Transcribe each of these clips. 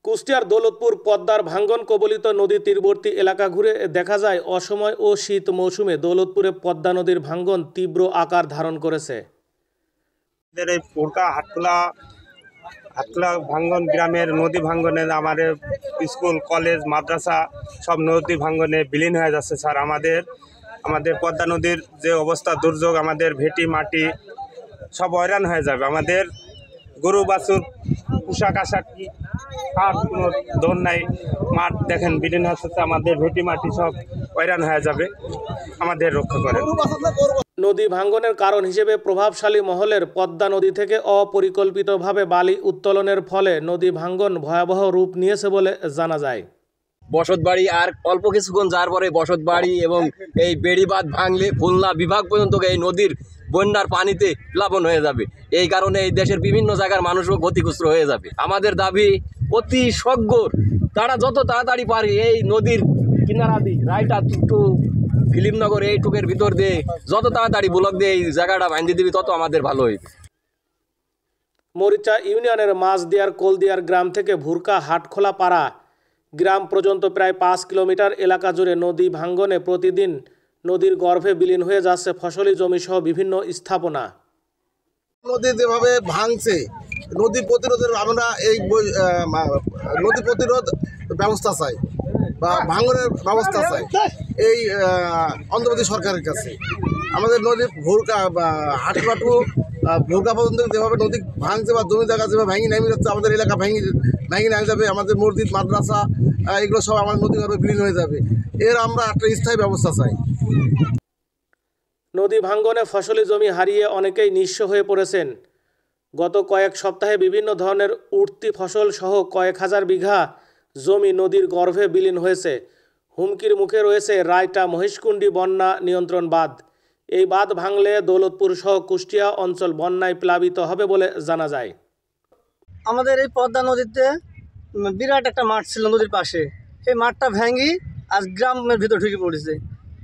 কুষ্টিয়ার দৌলতপুর পদ্মার ভাঙ্গন কবলিত নদী তীরবর্তী এলাকা ঘুরে দেখা যায় অসময় ও শীত মৌসুমে দৌলতপুরে পদ্মা নদীর ভাঙ্গন তীব্র আকার ধারণ করেছে। এই পোড়কা হাটখোলা ভাঙ্গন গ্রামের নদী ভাঙ্গনে আমাদের স্কুল কলেজ মাদ্রাসা সব নদী ভাঙ্গনে বিলীন হয়ে যাচ্ছে স্যার। আমাদের পদ্মা নদীর যে অবস্থা দুর্যোগ, আমাদের ভেটি মাটি সব হয়রান হয়ে যাবে। আমাদের গরু বাছুর পোশাক আশাক আর কোনো দৌড় নাই, মাঠ দেখেন বিলীন হচ্ছে, আমাদের ভেটি মাটি সব হয়রান হয়ে যাবে। আমাদের রক্ষা করেন। নদী ভাঙ্গনের কারণ হিসেবে প্রভাবশালী মহলের পদ্মা নদী থেকে অপরিকল্পিতভাবে বালি উত্তোলনের ফলে নদী ভাঙ্গন ভয়াবহ রূপ নিয়েছে বলে জানা যায়। বসতবাড়ি আর অল্প কিছুক্ষণ যার পরে বসতবাড়ি এবং এই বেড়িবাঁধ ভাঙলে খুলনা বিভাগ পর্যন্ত এই নদীর বন্যার পানিতে প্লাবন হয়ে যাবে। এই কারণে এই দেশের বিভিন্ন জায়গার মানুষও ক্ষতিগ্রস্ত হয়ে যাবে। আমাদের দাবি অতি সগ্গর তারা যত তাড়াতাড়ি পারে এই নদীর কিনারা দিয়ে রায়টা টু ফিলিমনগর এইটুকের ভিতর দিয়ে যত তাড়াতাড়ি ব্লক দিয়ে এই জায়গাটা বাঁধিয়ে দিবি তত আমাদের ভালো হইবে। মরিচা ইউনিয়নের মাঝদিয়ার কোলদিয়ার গ্রাম থেকে ভুরকা হাটখোলা পাড়া গ্রাম পর্যন্ত প্রায় 5 কিলোমিটার এলাকা জুড়ে নদী ভাঙ্গনে প্রতিদিন নদীর গর্ভে বিলীন হয়ে যাচ্ছে ফসলি জমি সহ বিভিন্ন স্থাপনা। নদী যেভাবে ভাঙছে, নদী প্রতিরোধের আমরা এই নদী প্রতিরোধ ব্যবস্থা চাই বা ভাঙনের ব্যবস্থা চাই এই অন্ধ্রপ্রদেশ সরকারের কাছে। আমাদের নদী ভুরকা হাটখোলাটু ভুরকা পর্যন্ত যেভাবে নদী ভাঙছে বা জমি জায়গা যেভাবে ভেঙে নেমে যাচ্ছে, আমাদের এলাকা ভেঙে নেমে যাবে। আমাদের মসজিদ মাদ্রাসা এগুলো সব আমাদের নদী গর্ভে বিলীন হয়ে যাবে। এর আমরা একটা স্থায়ী ব্যবস্থা চাই। নদী ভাঙ্গনে ফসলি জমি হারিয়ে অনেকেই নিঃস্ব হয়ে পড়েছেন। গত কয়েক সপ্তাহে বিভিন্ন ধরনের উঠতি ফসল সহ কয়েক হাজার বিঘা জমি নদীর গর্ভে বিলীন হয়েছে। হুমকির মুখে রয়েছে রায়টা মহিষকুণ্ডী বন্যা নিয়ন্ত্রণ বাঁধ। এই বাঁধ ভাঙলে দৌলতপুর সহ কুষ্টিয়া অঞ্চল বন্যায় প্লাবিত হবে বলে জানা যায়। আমাদের এই পদ্মা নদীতে বিরাট একটা মাঠ ছিল নদীর পাশে, সেই মাঠটা ভেঙে আজ গ্রামের ভিতর ঢুকে পড়েছে।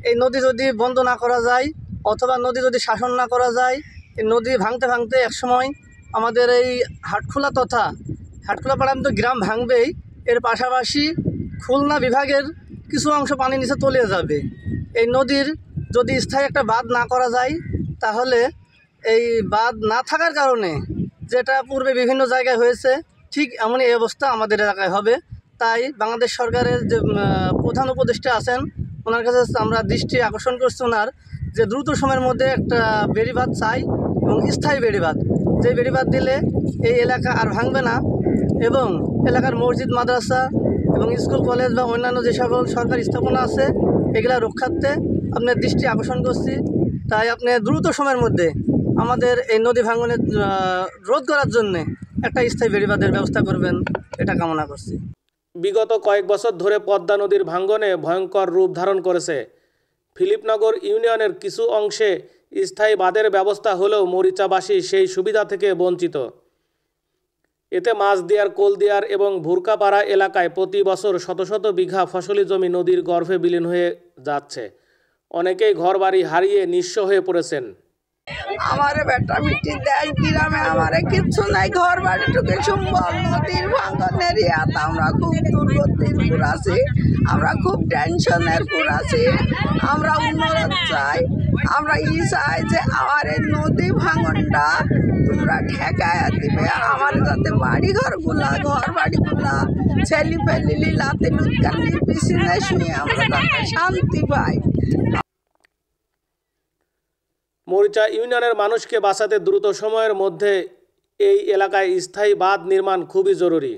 এই নদী যদি বন্ধ না করা যায় অথবা নদী যদি শাসন না করা যায়, এই নদী ভাঙতে ভাঙতে একসময় আমাদের এই হাটখোলা তথা হাটখোলা পাড়া তো গ্রাম ভাঙবেই, এর পাশাপাশি খুলনা বিভাগের কিছু অংশ পানি নিচে তলিয়ে যাবে। এই নদীর যদি স্থায়ী একটা বাঁধ না করা যায় তাহলে এই বাঁধ না থাকার কারণে যেটা পূর্বে বিভিন্ন জায়গায় হয়েছে ঠিক এমনই এই অবস্থা আমাদের এলাকায় হবে। তাই বাংলাদেশ সরকারের যে প্রধান উপদেষ্টা আছেন ওনার কাছে আমরা দৃষ্টি আকর্ষণ করছি ওনার যে দ্রুত সময়ের মধ্যে একটা বেড়িবাঁধ চাই এবং স্থায়ী বেড়িবাঁধ, যে বেড়িবাঁধ দিলে এই এলাকা আর ভাঙবে না এবং এলাকার মসজিদ মাদ্রাসা এবং স্কুল কলেজ বা অন্যান্য যে সকল সরকারি স্থাপনা আছে এগুলা রক্ষার্থে আপনার দৃষ্টি আকর্ষণ করছি। তাই আপনি দ্রুত সময়ের মধ্যে আমাদের এই নদী ভাঙনের রোধ করার জন্যে একটা স্থায়ী বেড়িবাঁধের ব্যবস্থা করবেন, এটা কামনা করছি। বিগত কয়েক বছর ধরে পদ্মা নদীর ভাঙ্গনে ভয়ঙ্কর রূপ ধারণ করেছে। ফিলিপনগর ইউনিয়নের কিছু অংশে স্থায়ী বাঁধের ব্যবস্থা হলেও মরিচাবাসী সেই সুবিধা থেকে বঞ্চিত। এতে মাঝদিয়ার কোলদিয়ার এবং ভুরকাপাড়া এলাকায় প্রতি বছর শত শত বিঘা ফসলি জমি নদীর গর্ভে বিলীন হয়ে যাচ্ছে। অনেকেই ঘরবাড়ি হারিয়ে নিঃস্ব হয়ে পড়েছেন। আমার বেটা মিটি দেয় গ্রামে আমার কিচ্ছু নাই, ঘর বাড়িটুকু সম্বল নদীর ভাঙনের ইয়াত আমরা খুব দুর্গতির পুর আছি, আমরা খুব টেনশনের পুর আছি। আমরা উন্নত চাই, আমরা চাই যে আমার এই নদী ভাঙনটা তোমরা ঠেকায়া দিবে, আমার যাতে বাড়ি ঘরগুলা ঘর বাড়িগুলা ছেলি ফেলিলি লাতে লুৎকানি পিছনে শুয়ে আমরা যাতে শান্তি পাই। মরিচা ইউনিয়নের মানুষকে বাঁচাতে দ্রুত সময়ের মধ্যে এই এলাকায় স্থায়ী বাঁধ নির্মাণ খুবই জরুরি।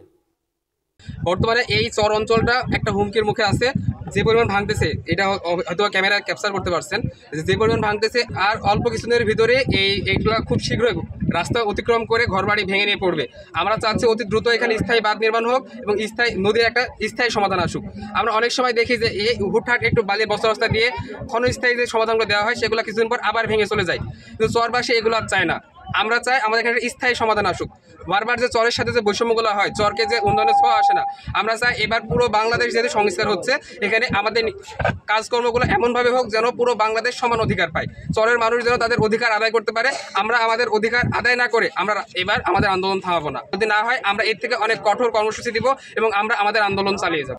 বর্তমানে এই চর অঞ্চলটা একটা হুমকির মুখে আছে। যে পরিমাণ ভাঙতেছে এটা হয়তো ক্যামেরা ক্যাপচার করতে পারছেন, যে পরিমাণ ভাঙতেছে আর অল্প কিছুদিনের ভিতরে এইগুলা খুব শীঘ্রই রাস্তা অতিক্রম করে ঘরবাড়ি ভেঙে নিয়ে পড়বে। আমরা চাচ্ছি অতি দ্রুত এখানে স্থায়ী বাঁধ নির্মাণ হোক এবং নদীর একটা স্থায়ী সমাধান আসুক। আমরা অনেক সময় দেখি যে এই হুটহাট একটু বালির বস্তা দিয়ে ক্ষণস্থায়ী যে সমাধানগুলো দেওয়া হয় সেগুলো কিছুদিন পর আবার ভেঙে চলে যায়, কিন্তু চরবাসী এগুলো আর চায় না। আমরা চাই আমাদের এখানে স্থায়ী সমাধান আসুক। বারবার যে চরের সাথে যে বৈষম্যগুলো হয়, চরকে যে উন্নয়নের ছোঁয়া আসে না, আমরা চাই এবার পুরো বাংলাদেশ যেহেতু সংস্কার হচ্ছে, এখানে আমাদের কাজকর্মগুলো এমনভাবে হোক যেন পুরো বাংলাদেশ সমান অধিকার পায়, চরের মানুষ যেন তাদের অধিকার আদায় করতে পারে। আমরা আমাদের অধিকার আদায় না করে আমরা এবার আমাদের আন্দোলন থামাবো না। যদি না হয় আমরা এর থেকে অনেক কঠোর কর্মসূচি দিব এবং আমরা আমাদের আন্দোলন চালিয়ে যাব।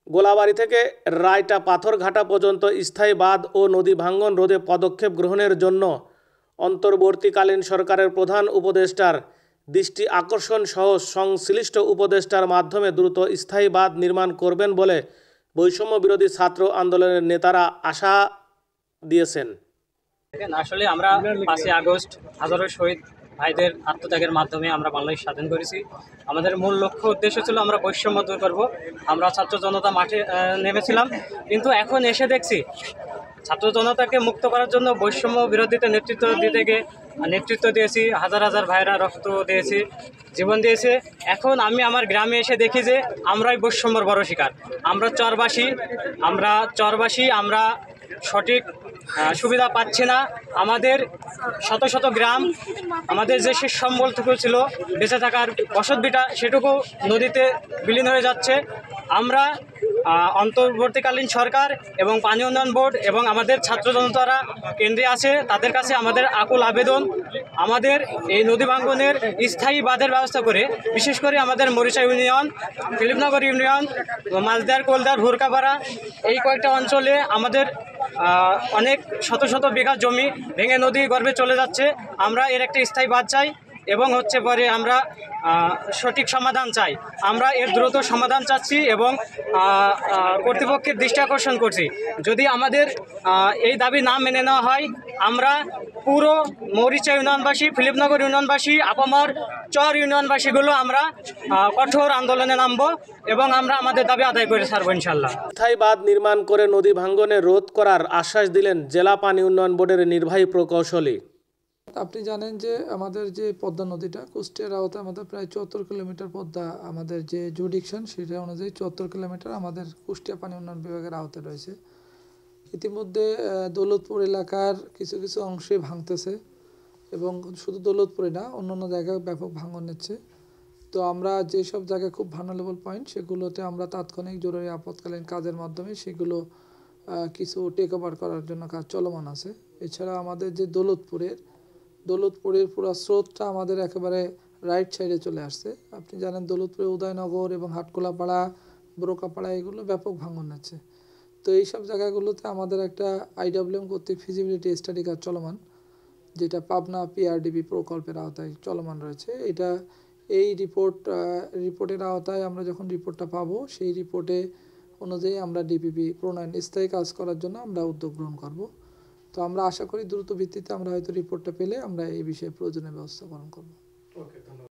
গোলাবাড়ি থেকে রায়টা পাথরঘাটা পর্যন্ত স্থায়ী বাঁধ ও নদী ভাঙ্গন রোধে পদক্ষেপ গ্রহণের জন্য অন্তর্বর্তীকালীন সরকারের প্রধান উপদেষ্টার দৃষ্টি আকর্ষণ সহ সংশ্লিষ্ট উপদেষ্টার মাধ্যমে দ্রুত স্থায়ী বাঁধ নির্মাণ করবেন বলে বৈষম্য বিরোধী ছাত্র আন্দোলনের নেতারা আশা দিয়েছেন। আসলে আমরা 5ই আগস্ট হাজারো শহীদ ভাইদের আত্মত্যাগের মাধ্যমে আমরা বাংলাদেশ স্বাধীন করেছি। আমাদের মূল লক্ষ্য উদ্দেশ্য ছিল আমরা বৈষম্য দূর করব। আমরা ছাত্র জনতা মাঠে নেমেছিলাম, কিন্তু এখন এসে দেখছি ছাত্র জনতাকে মুক্ত করার জন্য বৈষম্য বিরোধীতে নেতৃত্ব দিয়েছি, হাজার হাজার ভাইরা রক্ত দিয়েছি, জীবন দিয়েছে। এখন আমি আমার গ্রামে এসে দেখি যে আমরাই বৈষম্যর বড় শিকার। আমরা চরবাসী আমরা সঠিক সুবিধা পাচ্ছি না। আমাদের শত শত গ্রাম, আমাদের যে শেষ সম্বলটুকু ছিল বেঁচে থাকার বসতভিটা, সেটুকু নদীতে বিলীন হয়ে যাচ্ছে। আমরা অন্তর্বর্তীকালীন সরকার এবং পানি উন্নয়ন বোর্ড এবং আমাদের ছাত্র জনতারা কেন্দ্রে আছে, তাদের কাছে আমাদের আকুল আবেদন, আমাদের এই নদী ভাঙ্গনের স্থায়ী বাঁধের ব্যবস্থা করে, বিশেষ করে আমাদের মরিচা ইউনিয়ন, ফিলিপনগর ইউনিয়ন, মাঝদার, কোলদার, ভুরকাপাড়া এই কয়েকটা অঞ্চলে আমাদের অনেক শত শত বিঘা জমি ভেঙে নদী গর্ভে চলে যাচ্ছে। আমরা এর একটা স্থায়ী বাঁধ চাই এবং পরে আমরা সঠিক সমাধান চাই। আমরা এর দ্রুত সমাধান চাচ্ছি এবং কর্তৃপক্ষের দৃষ্টি আকর্ষণ করছি। যদি আমাদের এই দাবি না মেনে নেওয়া হয়, আমরা পুরো মরিচা ইউনিয়নবাসী, ফিলিপনগর ইউনিয়নবাসী, আপামর চর ইউনিয়নবাসীগুলো আমরা কঠোর আন্দোলনে নামবো এবং আমরা আমাদের দাবি আদায় করে ছাড়বো ইনশাল্লাহ। স্থায়ী বাঁধ নির্মাণ করে নদী ভাঙ্গনে রোধ করার আশ্বাস দিলেন জেলা পানি উন্নয়ন বোর্ডের নির্বাহী প্রকৌশলী। আপনি জানেন যে আমাদের যে পদ্মা নদীটা কুষ্টিয়ার আওতায় আমাদের প্রায় 74 কিলোমিটার পদ্মা, আমাদের যে জুডিকশন সেটা অনুযায়ী 74 কিলোমিটার আমাদের কুষ্টিয়া পানি উন্নয়ন বিভাগের আওতায় রয়েছে। ইতিমধ্যে দৌলতপুর এলাকার কিছু কিছু অংশে ভাঙতেছে এবং শুধু দৌলতপুরে না, অন্যান্য জায়গায় ব্যাপক ভাঙন নিচ্ছে। তো আমরা যেসব জায়গায় খুব ভালনারেবল পয়েন্ট সেগুলোতে আমরা তাৎক্ষণিক জরুরি আপৎকালীন কাজের মাধ্যমে সেগুলো কিছু টেক ওভার করার জন্য কাজ চলমান আছে। এছাড়া আমাদের যে দৌলতপুরের পুরো স্রোতটা আমাদের একেবারে রাইট সাইডে চলে আসছে। আপনি জানেন দৌলতপুরে উদয়নগর এবং হাটকোলাপাড়া, ব্রোকাপাড়া এগুলো ব্যাপক ভাঙন আছে। তো এইসব জায়গাগুলোতে আমাদের একটা IWM কর্তৃক ফিজিবিলিটি স্টাডি কাজ চলমান, যেটা পাবনা PRDB প্রকল্পের আওতায় চলমান রয়েছে। এই রিপোর্টের আওতায় আমরা যখন রিপোর্টটা পাবো, সেই রিপোর্টে অনুযায়ী আমরা DPP প্রণয়ন স্থায়ী কাজ করার জন্য আমরা উদ্যোগ গ্রহণ করব। তো আমরা আশা করি দ্রুত ভিত্তিতে আমরা হয়তো রিপোর্টটা পেলে আমরা এই বিষয়ে প্রয়োজনীয় ব্যবস্থা গ্রহণ করব।